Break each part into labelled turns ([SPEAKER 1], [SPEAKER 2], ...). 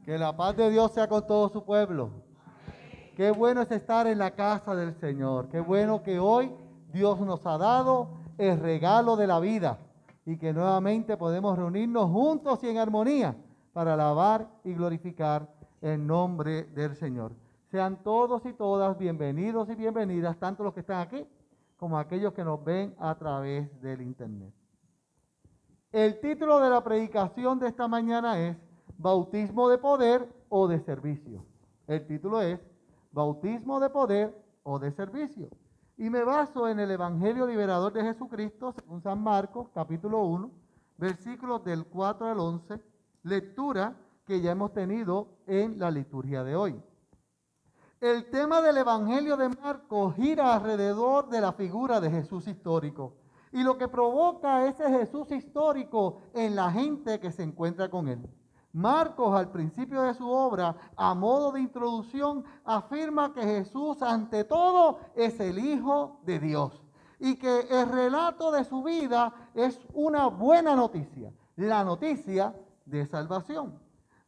[SPEAKER 1] Que la paz de Dios sea con todo su pueblo. Qué bueno es estar en la casa del Señor. Qué bueno que hoy Dios nos ha dado el regalo de la vida y que nuevamente podemos reunirnos juntos y en armonía para alabar y glorificar el nombre del Señor. Sean todos y todas bienvenidos y bienvenidas, tanto los que están aquí como aquellos que nos ven a través del internet. El título de la predicación de esta mañana es Bautismo de poder o de servicio. El título es Bautismo de poder o de servicio. Y me baso en el Evangelio Liberador de Jesucristo, según San Marcos, capítulo 1, versículos del 4 al 11, lectura que ya hemos tenido en la liturgia de hoy. El tema del Evangelio de Marcos gira alrededor de la figura de Jesús histórico y lo que provoca ese Jesús histórico en la gente que se encuentra con él. Marcos, al principio de su obra, a modo de introducción, afirma que Jesús, ante todo, es el Hijo de Dios y que el relato de su vida es una buena noticia, la noticia de salvación.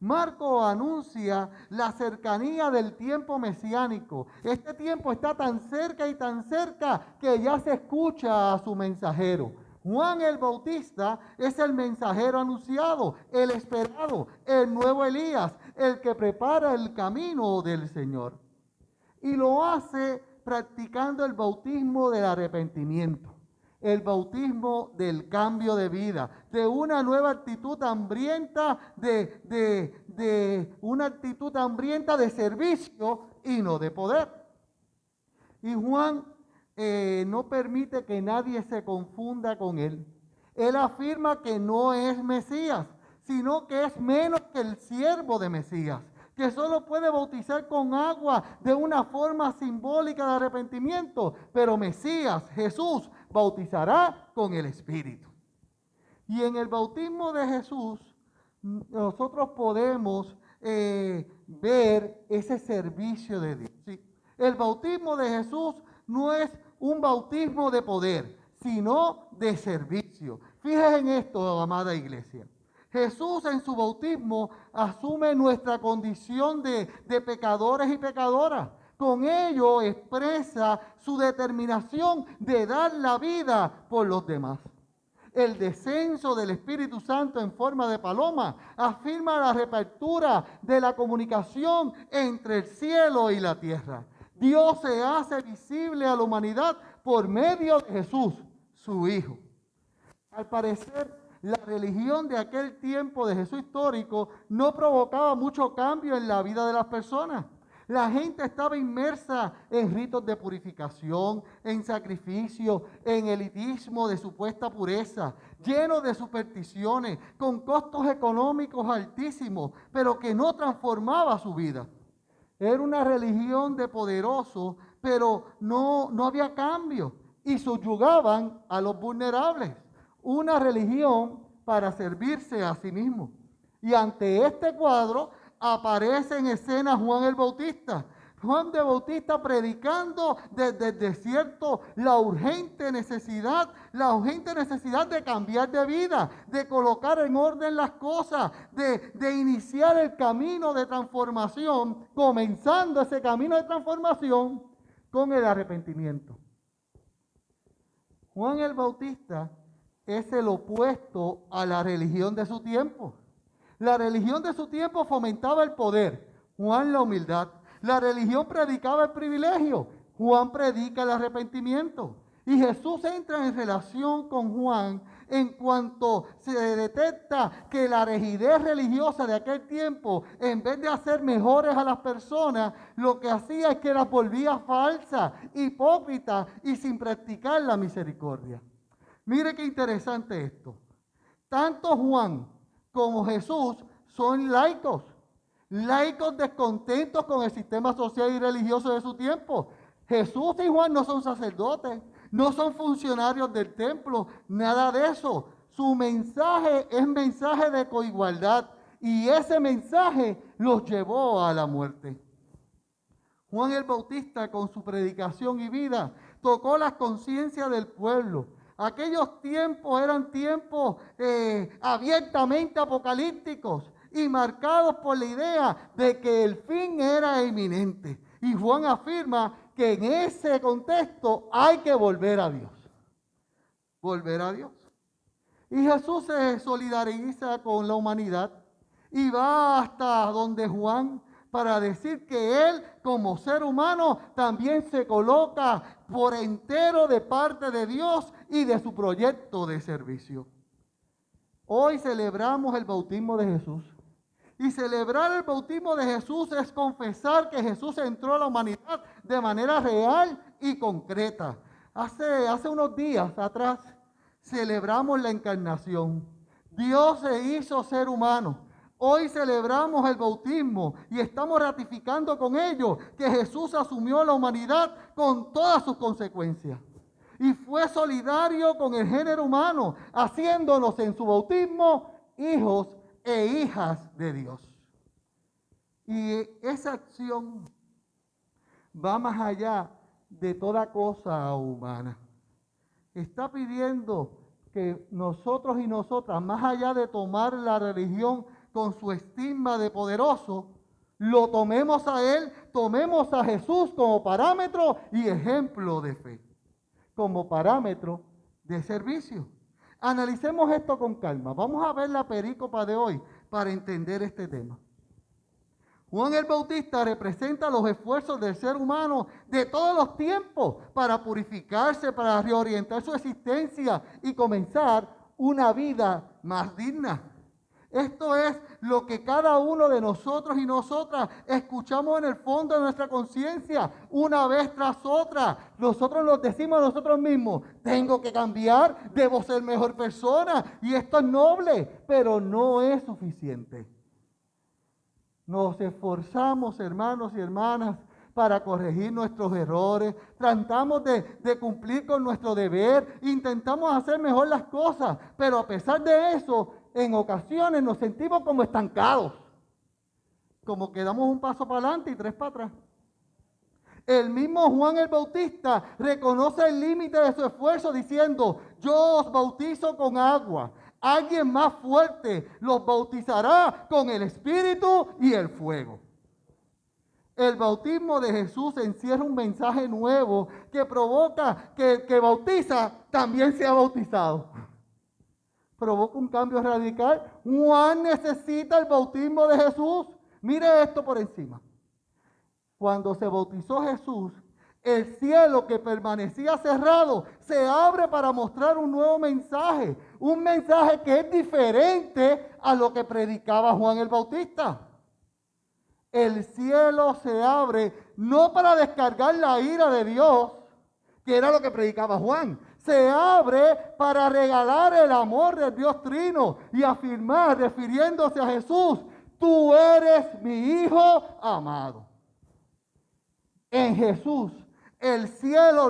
[SPEAKER 1] Marcos anuncia la cercanía del tiempo mesiánico. Este tiempo está tan cerca y tan cerca que ya se escucha a su mensajero. Juan el Bautista es el mensajero anunciado, el esperado, el nuevo Elías, el que prepara el camino del Señor. Y lo hace practicando el bautismo del arrepentimiento, el bautismo del cambio de vida, de una nueva actitud hambrienta, una actitud hambrienta de servicio y no de poder. Y Juan no permite que nadie se confunda con él. Él afirma que no es Mesías, sino que es menos que el siervo de Mesías, que solo puede bautizar con agua de una forma simbólica de arrepentimiento, pero Mesías, Jesús, bautizará con el Espíritu. Y en el bautismo de Jesús, nosotros podemos ver ese servicio de Dios. ¿Sí? El bautismo de Jesús no es un bautismo de poder, sino de servicio. Fíjense en esto, amada iglesia. Jesús en su bautismo asume nuestra condición de pecadores y pecadoras. Con ello expresa su determinación de dar la vida por los demás. El descenso del Espíritu Santo en forma de paloma afirma la reapertura de la comunicación entre el cielo y la tierra. Dios se hace visible a la humanidad por medio de Jesús, su Hijo. Al parecer, la religión de aquel tiempo de Jesús histórico no provocaba mucho cambio en la vida de las personas. La gente estaba inmersa en ritos de purificación, en sacrificio, en elitismo de supuesta pureza, lleno de supersticiones, con costos económicos altísimos, pero que no transformaba su vida. Era una religión de poderosos, pero no había cambio y subyugaban a los vulnerables. Una religión para servirse a sí mismo. Y ante este cuadro aparece en escena Juan el Bautista. Juan el Bautista predicando desde el desierto la urgente necesidad de cambiar de vida, de colocar en orden las cosas, de iniciar el camino de transformación, comenzando ese camino de transformación con el arrepentimiento. Juan el Bautista es el opuesto a la religión de su tiempo. La religión de su tiempo fomentaba el poder, Juan la humildad. La religión predicaba el privilegio, Juan predica el arrepentimiento. Y Jesús entra en relación con Juan en cuanto se detecta que la rigidez religiosa de aquel tiempo, en vez de hacer mejores a las personas, lo que hacía es que las volvía falsas, hipócritas y sin practicar la misericordia. Mire qué interesante esto. Tanto Juan como Jesús son laicos descontentos con el sistema social y religioso de su tiempo. Jesús y Juan no son sacerdotes, no son funcionarios del templo, nada de eso. Su mensaje es mensaje de coigualdad y ese mensaje los llevó a la muerte. Juan el Bautista, con su predicación y vida, tocó las conciencias del pueblo. Aquellos tiempos eran tiempos abiertamente apocalípticos y marcados por la idea de que el fin era inminente. Y Juan afirma que en ese contexto hay que volver a Dios. Volver a Dios. Y Jesús se solidariza con la humanidad y va hasta donde Juan para decir que él como ser humano también se coloca por entero de parte de Dios y de su proyecto de servicio. Hoy celebramos el bautismo de Jesús. Y celebrar el bautismo de Jesús es confesar que Jesús entró a la humanidad de manera real y concreta. Hace unos días atrás celebramos la encarnación. Dios se hizo ser humano. Hoy celebramos el bautismo y estamos ratificando con ello que Jesús asumió la humanidad con todas sus consecuencias. Y fue solidario con el género humano, haciéndonos en su bautismo hijos e hijas de Dios. Y esa acción va más allá de toda cosa humana. Está pidiendo que nosotros y nosotras, más allá de tomar la religión con su estigma de poderoso, lo tomemos a Él, tomemos a Jesús como parámetro y ejemplo de fe, como parámetro de servicio. Analicemos esto con calma. Vamos a ver la perícopa de hoy para entender este tema. Juan el Bautista representa los esfuerzos del ser humano de todos los tiempos para purificarse, para reorientar su existencia y comenzar una vida más digna. Esto es lo que cada uno de nosotros y nosotras escuchamos en el fondo de nuestra conciencia una vez tras otra. Nosotros nos decimos a nosotros mismos, tengo que cambiar, debo ser mejor persona y esto es noble, pero no es suficiente. Nos esforzamos, hermanos y hermanas, para corregir nuestros errores, tratamos de cumplir con nuestro deber, intentamos hacer mejor las cosas, pero a pesar de eso, en ocasiones nos sentimos como estancados, como que damos un paso para adelante y tres para atrás. El mismo Juan el Bautista reconoce el límite de su esfuerzo diciendo, yo os bautizo con agua. Alguien más fuerte los bautizará con el Espíritu y el fuego. El bautismo de Jesús encierra un mensaje nuevo que provoca que el que bautiza también sea bautizado. Provoca un cambio radical. Juan necesita el bautismo de Jesús. Mire esto por encima. Cuando se bautizó Jesús, el cielo que permanecía cerrado se abre para mostrar un nuevo mensaje. Un mensaje que es diferente a lo que predicaba Juan el Bautista. El cielo se abre no para descargar la ira de Dios, que era lo que predicaba Juan. Se abre para regalar el amor del Dios Trino y afirmar, refiriéndose a Jesús, tú eres mi Hijo amado. En Jesús, el cielo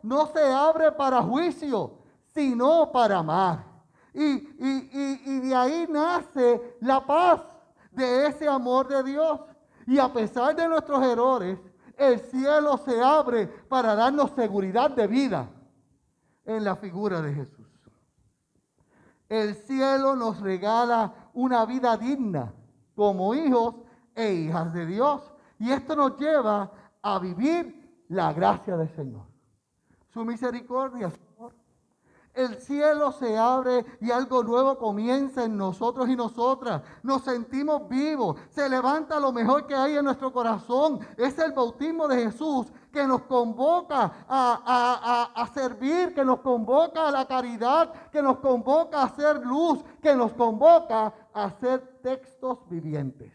[SPEAKER 1] no se abre para juicio, sino para amar. Y de ahí nace la paz de ese amor de Dios. Y a pesar de nuestros errores, el cielo se abre para darnos seguridad de vida en la figura de Jesús. El cielo nos regala una vida digna como hijos e hijas de Dios. Y esto nos lleva a vivir la gracia del Señor. Su misericordia, Señor. El cielo se abre y algo nuevo comienza en nosotros y nosotras. Nos sentimos vivos. Se levanta lo mejor que hay en nuestro corazón. Es el bautismo de Jesús que nos convoca a servir, que nos convoca a la caridad, que nos convoca a hacer luz, que nos convoca a hacer textos vivientes.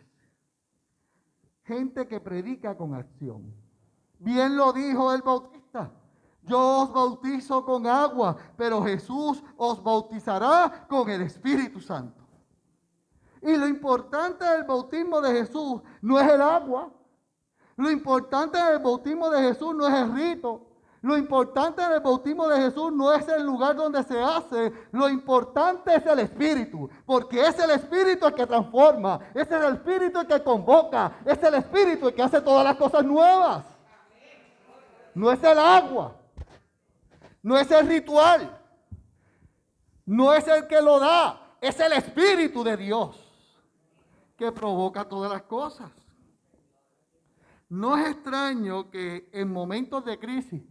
[SPEAKER 1] Gente que predica con acción. Bien lo dijo el Bautista. Yo os bautizo con agua, pero Jesús os bautizará con el Espíritu Santo. Y lo importante del bautismo de Jesús no es el agua. Lo importante del bautismo de Jesús no es el rito. Lo importante del bautismo de Jesús no es el lugar donde se hace. Lo importante es el Espíritu. Porque es el Espíritu el que transforma. Es el Espíritu el que convoca. Es el Espíritu el que hace todas las cosas nuevas. No es el agua. No es el ritual, no es el que lo da, es el Espíritu de Dios. que provoca todas las cosas. No es extraño que en momentos de crisis,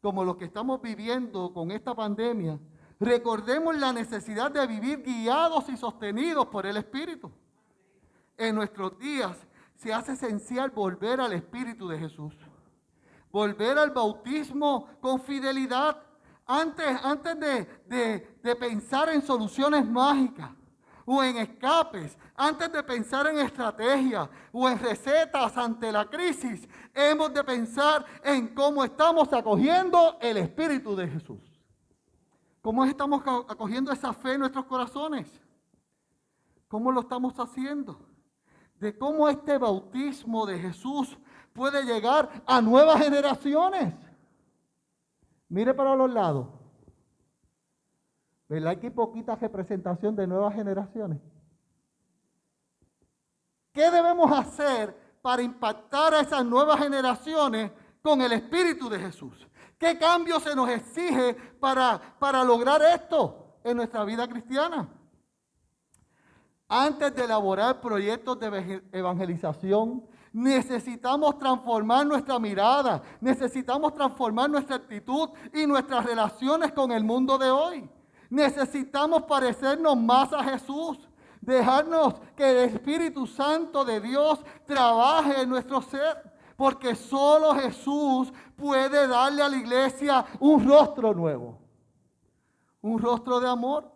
[SPEAKER 1] como los que estamos viviendo con esta pandemia, recordemos la necesidad de vivir guiados y sostenidos por el Espíritu. En nuestros días se hace esencial volver al Espíritu de Jesús. Volver al bautismo con fidelidad. Antes de pensar en soluciones mágicas o en escapes, antes de pensar en estrategias o en recetas ante la crisis, hemos de pensar en cómo estamos acogiendo el Espíritu de Jesús. ¿Cómo estamos acogiendo esa fe en nuestros corazones? ¿Cómo lo estamos haciendo? De cómo este bautismo de Jesús puede llegar a nuevas generaciones. Mire para los lados. ¿Verdad que hay poquita representación de nuevas generaciones? ¿Qué debemos hacer para impactar a esas nuevas generaciones con el Espíritu de Jesús? ¿Qué cambio se nos exige para lograr esto en nuestra vida cristiana? Antes de elaborar proyectos de evangelización, necesitamos transformar nuestra mirada, necesitamos transformar nuestra actitud y nuestras relaciones con el mundo de hoy. Necesitamos parecernos más a Jesús, dejarnos que el Espíritu Santo de Dios trabaje en nuestro ser, porque solo Jesús puede darle a la iglesia un rostro nuevo, un rostro de amor.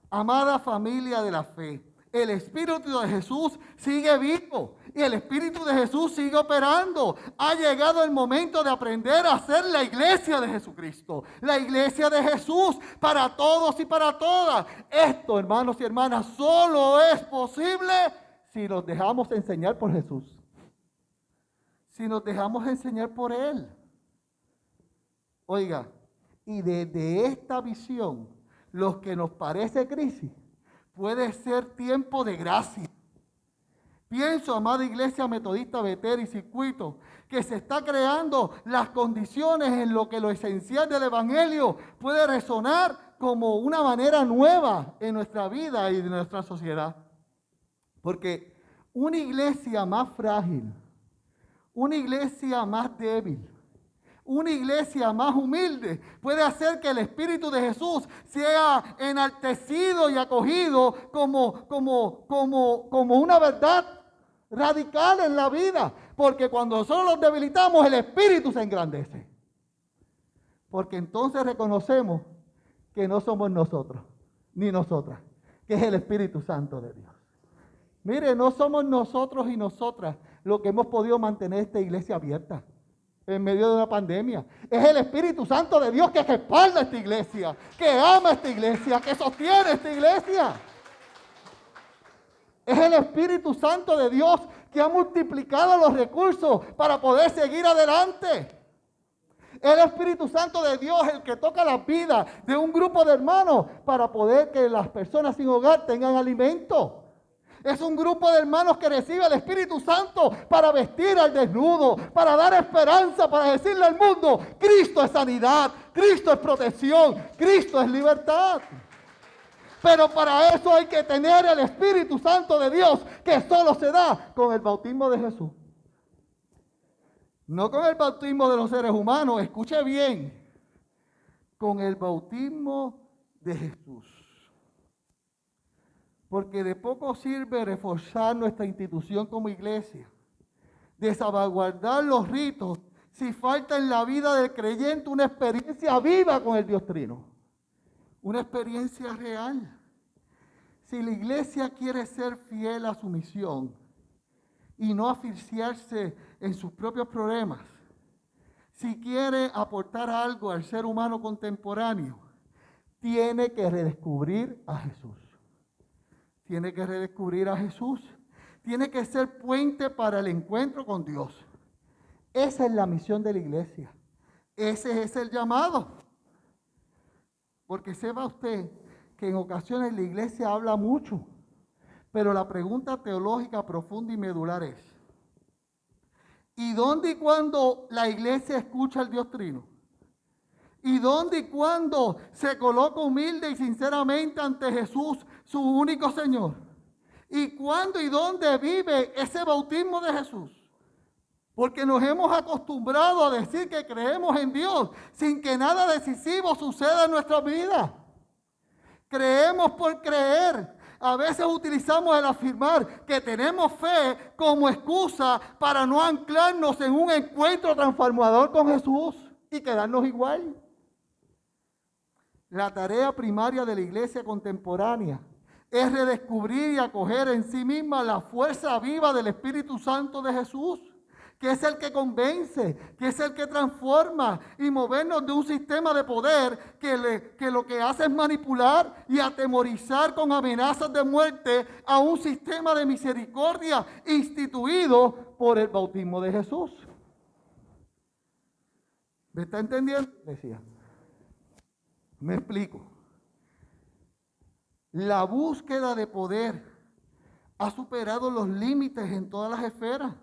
[SPEAKER 1] Amada familia de la fe, el Espíritu de Jesús sigue vivo y el Espíritu de Jesús sigue operando. Ha llegado el momento de aprender a ser la iglesia de Jesucristo, la iglesia de Jesús para todos y para todas. Esto, hermanos y hermanas, solo es posible si nos dejamos enseñar por Jesús, si nos dejamos enseñar por Él. Oiga, y desde esta visión, los que nos parece crisis, puede ser tiempo de gracia. Pienso, amada Iglesia Metodista Betel y Circuito, que se está creando las condiciones en lo que lo esencial del Evangelio puede resonar como una manera nueva en nuestra vida y de nuestra sociedad. Porque una iglesia más frágil, una iglesia más débil, una iglesia más humilde puede hacer que el Espíritu de Jesús sea enaltecido y acogido como una verdad radical en la vida. Porque cuando nosotros los debilitamos, el Espíritu se engrandece. Porque entonces reconocemos que no somos nosotros, ni nosotras, que es el Espíritu Santo de Dios. Mire, no somos nosotros y nosotras los que hemos podido mantener esta iglesia abierta en medio de una pandemia. Es el Espíritu Santo de Dios que respalda esta iglesia, que ama esta iglesia, que sostiene esta iglesia. Es el Espíritu Santo de Dios que ha multiplicado los recursos para poder seguir adelante. Es el Espíritu Santo de Dios el que toca la vida de un grupo de hermanos para poder que las personas sin hogar tengan alimento. Es un grupo de hermanos que recibe el Espíritu Santo para vestir al desnudo, para dar esperanza, para decirle al mundo, Cristo es sanidad, Cristo es protección, Cristo es libertad. Pero para eso hay que tener el Espíritu Santo de Dios, que solo se da con el bautismo de Jesús. No con el bautismo de los seres humanos, escuche bien, con el bautismo de Jesús. Porque de poco sirve reforzar nuestra institución como iglesia, de salvaguardar los ritos, si falta en la vida del creyente una experiencia viva con el Dios Trino, una experiencia real. Si la iglesia quiere ser fiel a su misión y no asfixiarse en sus propios problemas, si quiere aportar algo al ser humano contemporáneo, tiene que redescubrir a Jesús. Tiene que redescubrir a Jesús. Tiene que ser puente para el encuentro con Dios. Esa es la misión de la iglesia. Ese es el llamado. Porque sepa usted que en ocasiones la iglesia habla mucho, pero la pregunta teológica profunda y medular es, ¿y dónde y cuándo la iglesia escucha al Dios Trino? ¿Y dónde y cuándo se coloca humilde y sinceramente ante Jesús, su único Señor? ¿Y cuándo y dónde vive ese bautismo de Jesús? Porque nos hemos acostumbrado a decir que creemos en Dios sin que nada decisivo suceda en nuestra vida. Creemos por creer. A veces utilizamos el afirmar que tenemos fe como excusa para no anclarnos en un encuentro transformador con Jesús y quedarnos igual. La tarea primaria de la iglesia contemporánea es redescubrir y acoger en sí misma la fuerza viva del Espíritu Santo de Jesús, que es el que convence, que es el que transforma, y movernos de un sistema de poder que lo que hace es manipular y atemorizar con amenazas de muerte a un sistema de misericordia instituido por el bautismo de Jesús. ¿Me está entendiendo? Decía. Me explico. La búsqueda de poder ha superado los límites en todas las esferas.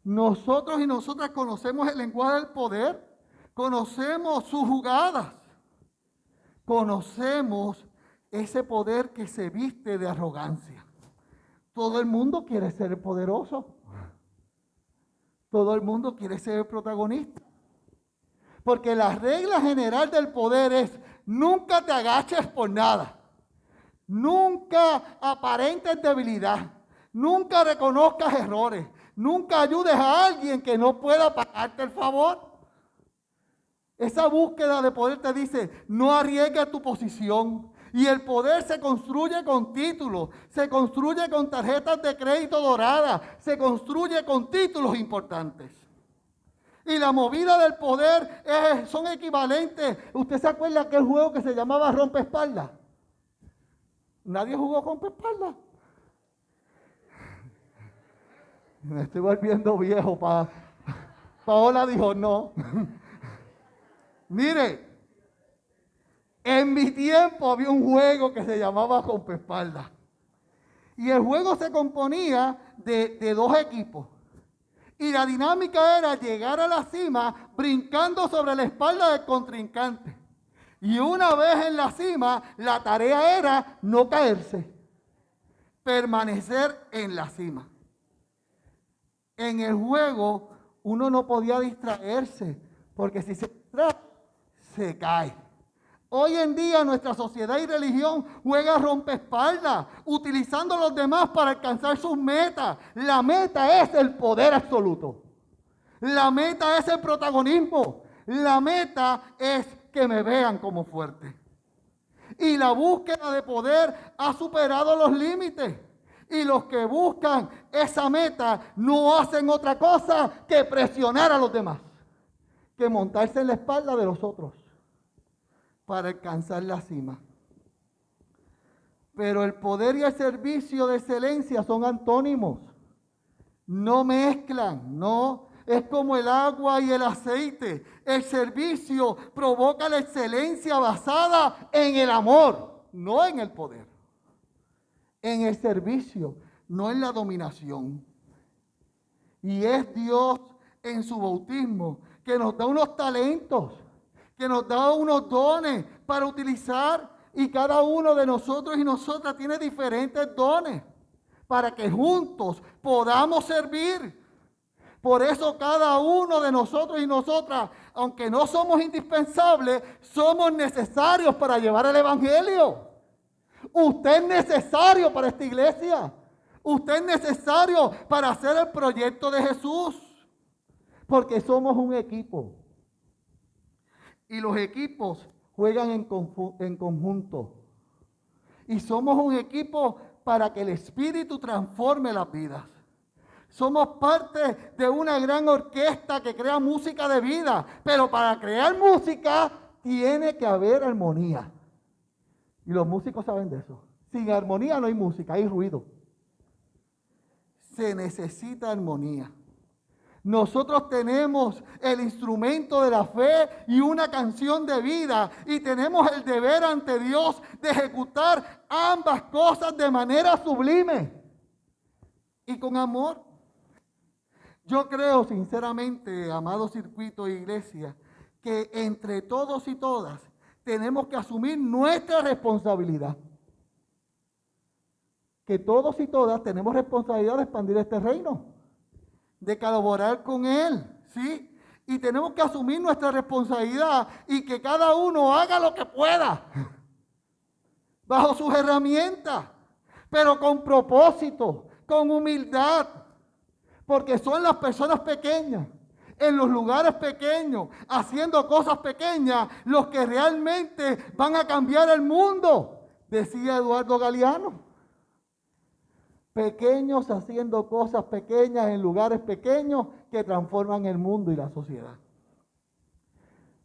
[SPEAKER 1] Nosotros y nosotras conocemos el lenguaje del poder, conocemos sus jugadas, conocemos ese poder que se viste de arrogancia. Todo el mundo quiere ser poderoso, todo el mundo quiere ser protagonista, porque la regla general del poder es nunca te agaches por nada, nunca aparentes debilidad, nunca reconozcas errores. Nunca ayudes a alguien que no pueda pagarte el favor. Esa búsqueda de poder te dice, no arriesgues tu posición. Y el poder se construye con títulos, se construye con tarjetas de crédito doradas, se construye con títulos importantes. Y la movida del poder son equivalentes. ¿Usted se acuerda de aquel juego que se llamaba rompeespaldas? ¿Nadie jugó rompeespaldas? Me estoy volviendo viejo. Paola dijo no. Mire, en mi tiempo había un juego que se llamaba rompeespaldas. Y el juego se componía de dos equipos. Y la dinámica era llegar a la cima brincando sobre la espalda del contrincante. Y una vez en la cima, la tarea era no caerse, permanecer en la cima. En el juego uno no podía distraerse, porque si se distrae, se cae. Hoy en día nuestra sociedad y religión juega rompeespaldas, utilizando a los demás para alcanzar sus metas. La meta es el poder absoluto. La meta es el protagonismo. La meta es que me vean como fuerte. Y la búsqueda de poder ha superado los límites. Y los que buscan esa meta no hacen otra cosa que presionar a los demás, que montarse en la espalda de los otros para alcanzar la cima. Pero el poder y el servicio de excelencia son antónimos. No mezclan, no. Es como el agua y el aceite. El servicio provoca la excelencia basada en el amor, no en el poder. En el servicio, no en la dominación. Y es Dios en su bautismo que nos da unos talentos, que nos da unos dones para utilizar, y cada uno de nosotros y nosotras tiene diferentes dones para que juntos podamos servir. Por eso cada uno de nosotros y nosotras, aunque no somos indispensables, somos necesarios para llevar el evangelio. Usted es necesario para esta iglesia. Usted es necesario para hacer el proyecto de Jesús. Porque somos un equipo. Y los equipos juegan en conjunto. Y somos un equipo para que el Espíritu transforme las vidas. Somos parte de una gran orquesta que crea música de vida. Pero para crear música tiene que haber armonía. Y los músicos saben de eso. Sin armonía no hay música, hay ruido. Se necesita armonía. Nosotros tenemos el instrumento de la fe y una canción de vida, y tenemos el deber ante Dios de ejecutar ambas cosas de manera sublime y con amor. Yo creo sinceramente, amado circuito e iglesia, que entre todos y todas tenemos que asumir nuestra responsabilidad. que todos y todas tenemos responsabilidad de expandir este reino, de colaborar con Él, ¿sí? Y tenemos que asumir nuestra responsabilidad y que cada uno haga lo que pueda, bajo sus herramientas, pero con propósito, con humildad, porque son las personas pequeñas, en los lugares pequeños, haciendo cosas pequeñas, los que realmente van a cambiar el mundo, decía Eduardo Galeano. Pequeños haciendo cosas pequeñas en lugares pequeños que transforman el mundo y la sociedad.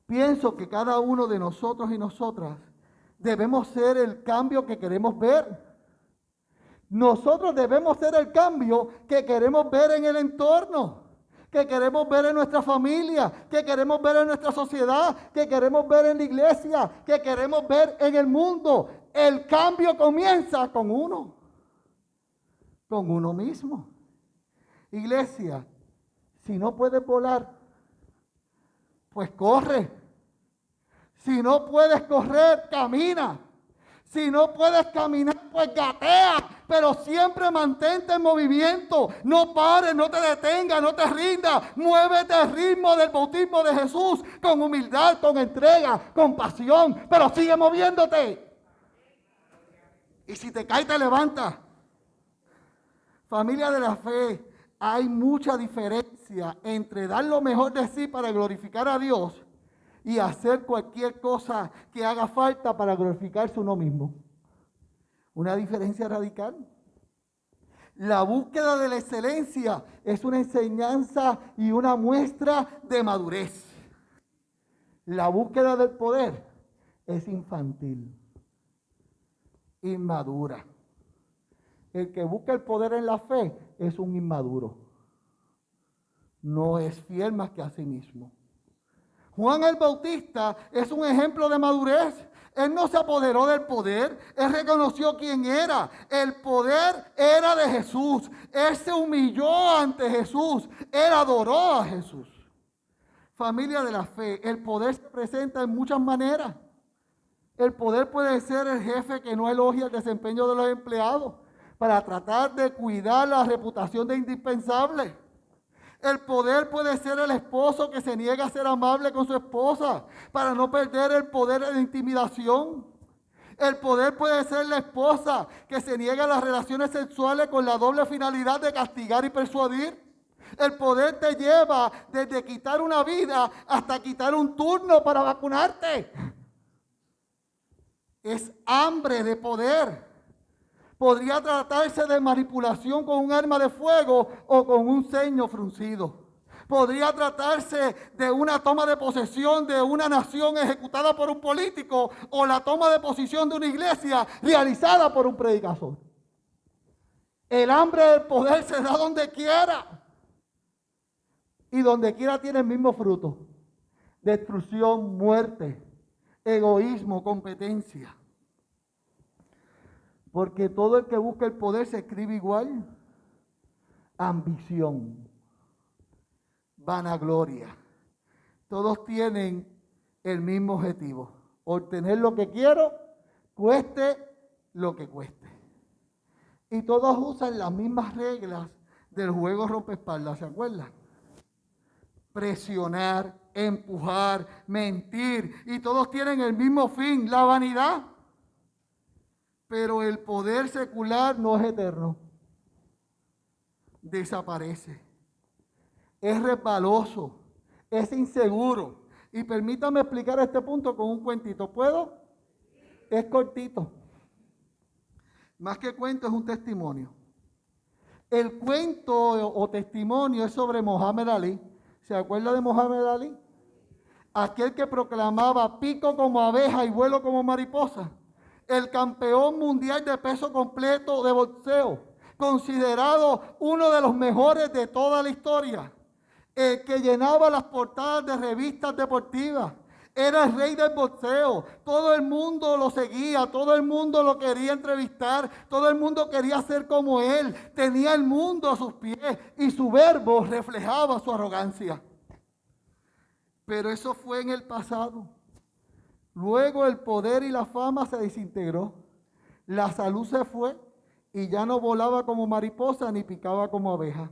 [SPEAKER 1] Pienso que cada uno de nosotros y nosotras debemos ser el cambio que queremos ver. Nosotros debemos ser el cambio que queremos ver en el entorno, que queremos ver en nuestra familia, que queremos ver en nuestra sociedad, que queremos ver en la iglesia, que queremos ver en el mundo. El cambio comienza con uno mismo. Iglesia, si no puedes volar, pues corre. Si no puedes correr, camina. Si no puedes caminar, pues gatea, pero siempre mantente en movimiento. No pares, no te detengas, no te rindas. Muévete al ritmo del bautismo de Jesús, con humildad, con entrega, con pasión, pero sigue moviéndote. Y si te caes, te levantas. Familia de la fe, hay mucha diferencia entre dar lo mejor de sí para glorificar a Dios y hacer cualquier cosa que haga falta para glorificarse uno mismo. Una diferencia radical. La búsqueda de la excelencia es una enseñanza y una muestra de madurez. La búsqueda del poder es infantil, inmadura. El que busca el poder en la fe es un inmaduro. No es fiel más que a sí mismo. Juan el Bautista es un ejemplo de madurez. Él no se apoderó del poder, él reconoció quién era. El poder era de Jesús. Él se humilló ante Jesús, él adoró a Jesús. Familia de la fe, el poder se presenta en muchas maneras. El poder puede ser el jefe que no elogia el desempeño de los empleados para tratar de cuidar la reputación de indispensable. El poder puede ser el esposo que se niega a ser amable con su esposa para no perder el poder de intimidación. El poder puede ser la esposa que se niega a las relaciones sexuales con la doble finalidad de castigar y persuadir. El poder te lleva desde quitar una vida hasta quitar un turno para vacunarte. Es hambre de poder. Podría tratarse de manipulación con un arma de fuego o con un ceño fruncido. Podría tratarse de una toma de posesión de una nación ejecutada por un político o la toma de posición de una iglesia realizada por un predicador. El hambre del poder se da donde quiera. Y donde quiera tiene el mismo fruto. Destrucción, muerte, egoísmo, competencia. Porque todo el que busca el poder se escribe igual. Ambición, vanagloria. Todos tienen el mismo objetivo. Obtener lo que quiero, cueste lo que cueste. Y todos usan las mismas reglas del juego rompeespaldas, ¿se acuerdan? Presionar, empujar, mentir. Y todos tienen el mismo fin, la vanidad. Pero el poder secular no es eterno. Desaparece. Es resbaloso. Es inseguro. Y permítame explicar este punto con un cuentito. ¿Puedo? Es cortito. Más que cuento, es un testimonio. El cuento o testimonio es sobre Mohamed Ali. ¿Se acuerda de Mohamed Ali? Aquel que proclamaba pico como abeja y vuelo como mariposa. El campeón mundial de peso completo de boxeo, considerado uno de los mejores de toda la historia, el que llenaba las portadas de revistas deportivas, era el rey del boxeo, todo el mundo lo seguía, todo el mundo lo quería entrevistar, todo el mundo quería ser como él, tenía el mundo a sus pies y su verbo reflejaba su arrogancia. Pero eso fue en el pasado. Luego el poder y la fama se desintegró, la salud se fue y ya no volaba como mariposa ni picaba como abeja.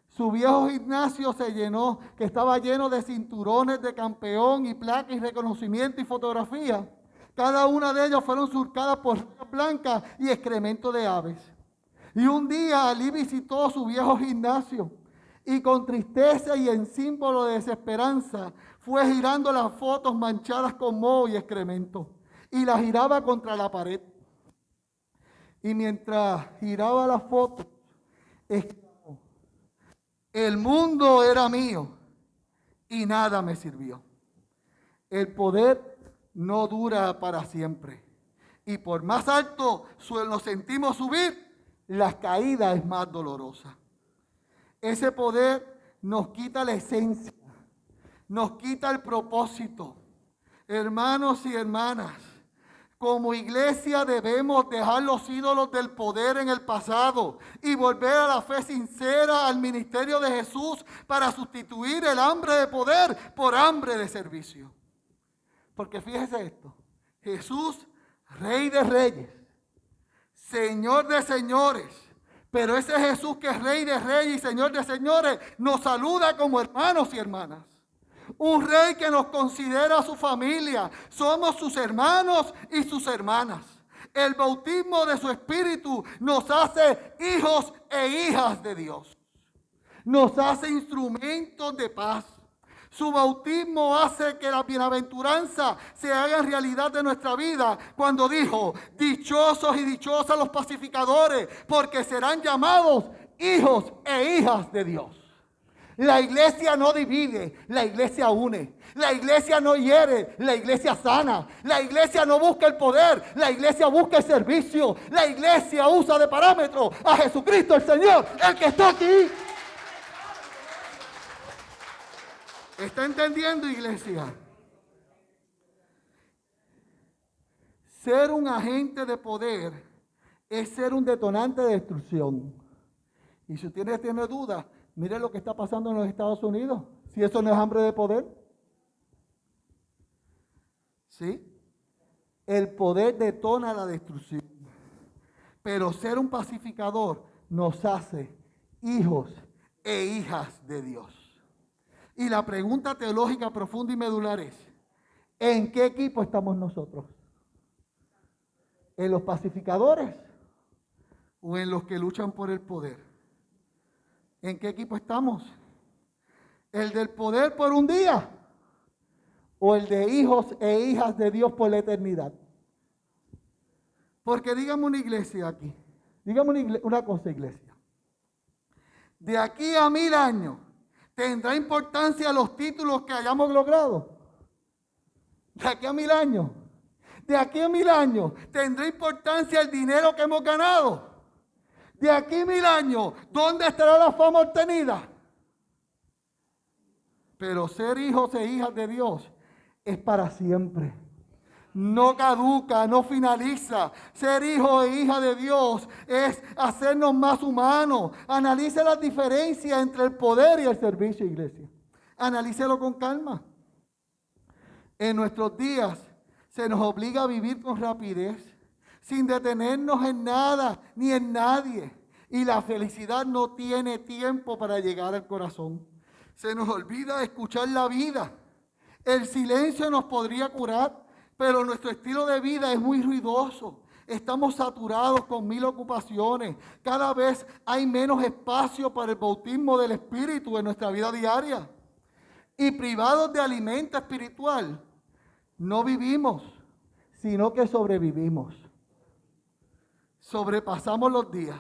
[SPEAKER 1] Su viejo gimnasio se llenó, que estaba lleno de cinturones de campeón y placas y reconocimiento y fotografía. Cada una de ellas fueron surcadas por rayas blancas y excremento de aves. Y un día Ali visitó su viejo gimnasio y con tristeza y en símbolo de desesperanza fue girando las fotos manchadas con moho y excremento y las giraba contra la pared. Y mientras giraba las fotos, exclamó: el mundo era mío y nada me sirvió. El poder no dura para siempre. Y por más alto nos sentimos subir, la caída es más dolorosa. Ese poder nos quita la esencia, nos quita el propósito. Hermanos y hermanas, como iglesia debemos dejar los ídolos del poder en el pasado y volver a la fe sincera al ministerio de Jesús para sustituir el hambre de poder por hambre de servicio. Porque fíjese esto, Jesús, Rey de Reyes, Señor de señores, pero ese Jesús que es Rey de Reyes y Señor de señores nos saluda como hermanos y hermanas. Un rey que nos considera su familia. Somos sus hermanos y sus hermanas. El bautismo de su Espíritu nos hace hijos e hijas de Dios. Nos hace instrumentos de paz. Su bautismo hace que la bienaventuranza se haga en realidad de nuestra vida. Cuando dijo: dichosos y dichosas los pacificadores, porque serán llamados hijos e hijas de Dios. La iglesia no divide, la iglesia une. La iglesia no hiere, la iglesia sana. La iglesia no busca el poder, la iglesia busca el servicio. La iglesia usa de parámetro a Jesucristo el Señor, el que está aquí. ¿Está entendiendo, iglesia? Ser un agente de poder es ser un detonante de destrucción. Y si usted tiene dudas, mire lo que está pasando en los Estados Unidos. Si eso no es hambre de poder. ¿Sí? El poder detona la destrucción. Pero ser un pacificador nos hace hijos e hijas de Dios. Y la pregunta teológica profunda y medular es: ¿en qué equipo estamos nosotros? ¿En los pacificadores o en los que luchan por el poder? ¿En qué equipo estamos? ¿El del poder por un día o el de hijos e hijas de Dios por la eternidad? Porque dígame una iglesia aquí, dígame una cosa, iglesia. De aquí a 1000 años, ¿tendrá importancia los títulos que hayamos logrado? De aquí a 1000 años. De aquí a 1000 años, ¿tendrá importancia el dinero que hemos ganado? De aquí a 1000 años, ¿dónde estará la fama obtenida? Pero ser hijos e hijas de Dios es para siempre. No caduca, no finaliza. Ser hijo e hija de Dios es hacernos más humanos. Analice las diferencias entre el poder y el servicio, iglesia. Analícelo con calma. En nuestros días se nos obliga a vivir con rapidez, sin detenernos en nada ni en nadie. Y la felicidad no tiene tiempo para llegar al corazón. Se nos olvida escuchar la vida. El silencio nos podría curar, pero nuestro estilo de vida es muy ruidoso. Estamos saturados con 1000 ocupaciones. Cada vez hay menos espacio para el bautismo del Espíritu en nuestra vida diaria. Y privados de alimento espiritual, no vivimos, sino que sobrevivimos. Sobrepasamos los días.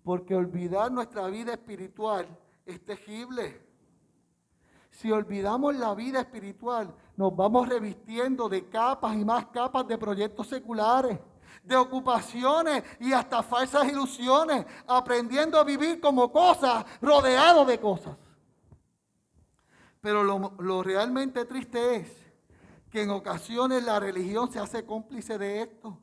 [SPEAKER 1] Porque olvidar nuestra vida espiritual es tejible. Si olvidamos la vida espiritual, nos vamos revistiendo de capas y más capas de proyectos seculares, de ocupaciones y hasta falsas ilusiones, aprendiendo a vivir como cosas, rodeados de cosas. Pero lo realmente triste es que en ocasiones la religión se hace cómplice de esto.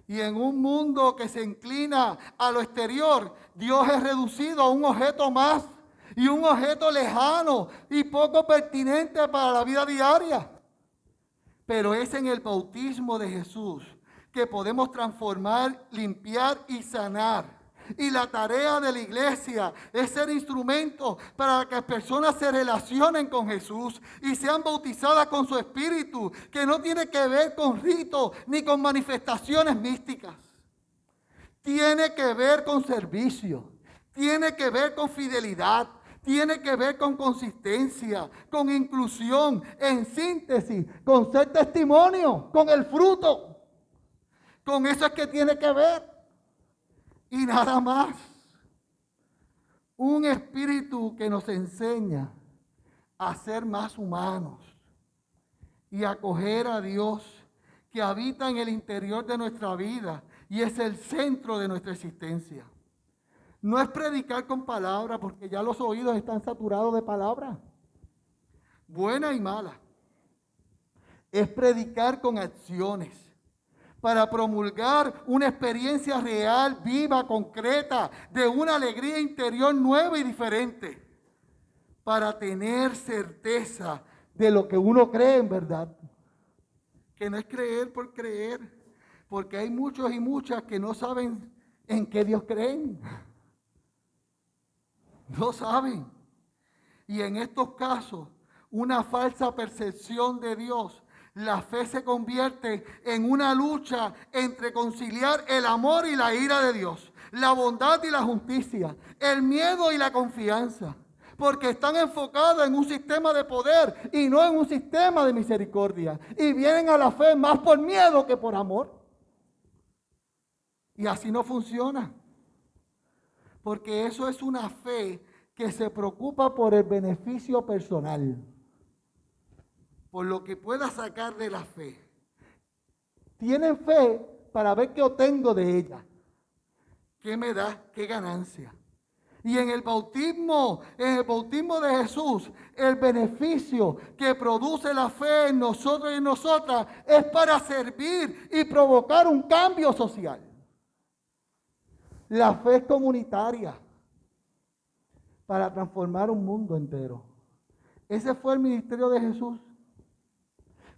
[SPEAKER 1] Y en un mundo que se inclina a lo exterior, Dios es reducido a un objeto más y un objeto lejano y poco pertinente para la vida diaria. Pero es en el bautismo de Jesús que podemos transformar, limpiar y sanar. Y la tarea de la iglesia es ser instrumento para que personas se relacionen con Jesús y sean bautizadas con su Espíritu, que no tiene que ver con ritos ni con manifestaciones místicas. Tiene que ver con servicio, tiene que ver con fidelidad, tiene que ver con consistencia, con inclusión, en síntesis, con ser testimonio, con el fruto. Con eso es que tiene que ver. Y nada más. Un espíritu que nos enseña a ser más humanos y a acoger a Dios que habita en el interior de nuestra vida y es el centro de nuestra existencia. No es predicar con palabras, porque ya los oídos están saturados de palabras, buena y mala. Es predicar con acciones, para promulgar una experiencia real, viva, concreta, de una alegría interior nueva y diferente, para tener certeza de lo que uno cree en verdad. Que no es creer por creer, porque hay muchos y muchas que no saben en qué Dios creen. No saben. Y en estos casos, una falsa percepción de Dios, la fe se convierte en una lucha entre conciliar el amor y la ira de Dios, la bondad y la justicia, el miedo y la confianza, porque están enfocadas en un sistema de poder y no en un sistema de misericordia. Y vienen a la fe más por miedo que por amor. Y así no funciona, porque eso es una fe que se preocupa por el beneficio personal, por lo que pueda sacar de la fe. Tienen fe para ver qué obtengo de ella, qué me da, qué ganancia. Y en el bautismo de Jesús, el beneficio que produce la fe en nosotros y en nosotras es para servir y provocar un cambio social. La fe es comunitaria para transformar un mundo entero. Ese fue el ministerio de Jesús.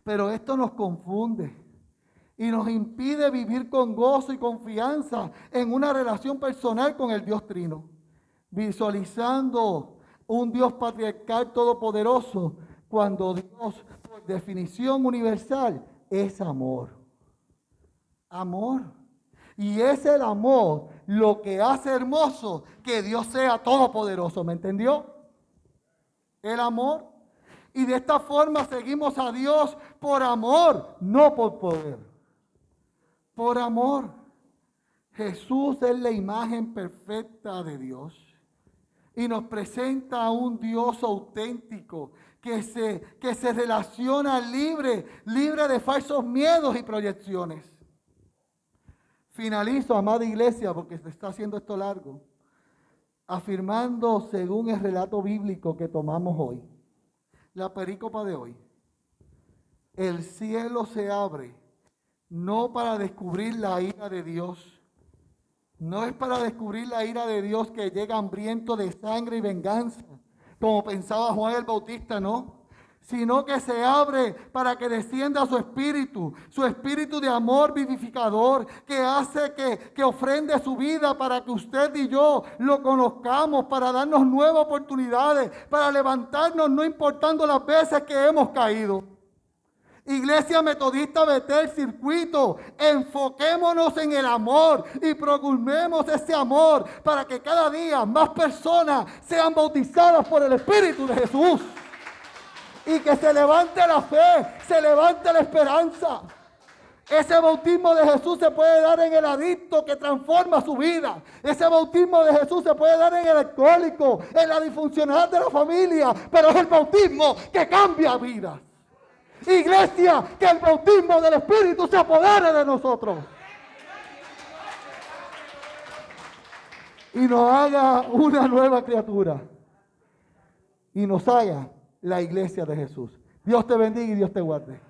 [SPEAKER 1] Pero esto nos confunde y nos impide vivir con gozo y confianza en una relación personal con el Dios Trino, visualizando un Dios patriarcal todopoderoso, cuando Dios, por definición universal, es amor. Amor. Y es el amor lo que hace hermoso que Dios sea todopoderoso. ¿Me entendió? El amor. Y de esta forma seguimos a Dios por amor, no por poder. Por amor. Jesús es la imagen perfecta de Dios. Y nos presenta a un Dios auténtico que se relaciona libre de falsos miedos y proyecciones. Finalizo, amada iglesia, porque se está haciendo esto largo, afirmando según el relato bíblico que tomamos hoy, la perícopa de hoy. El cielo se abre, no para descubrir la ira de Dios. No es para descubrir la ira de Dios que llega hambriento de sangre y venganza, como pensaba Juan el Bautista, no. Sino que se abre para que descienda su espíritu de amor vivificador, que hace que ofrende su vida para que usted y yo lo conozcamos, para darnos nuevas oportunidades, para levantarnos no importando las veces que hemos caído. Iglesia Metodista Betel Circuito, enfoquémonos en el amor y procuremos ese amor para que cada día más personas sean bautizadas por el Espíritu de Jesús. Y que se levante la fe, se levante la esperanza. Ese bautismo de Jesús se puede dar en el adicto que transforma su vida. Ese bautismo de Jesús se puede dar en el alcohólico, en la disfuncionalidad de la familia. Pero es el bautismo que cambia vidas. Iglesia, que el bautismo del Espíritu se apodere de nosotros. Y nos haga una nueva criatura. Y nos haga la iglesia de Jesús. Dios te bendiga y Dios te guarde.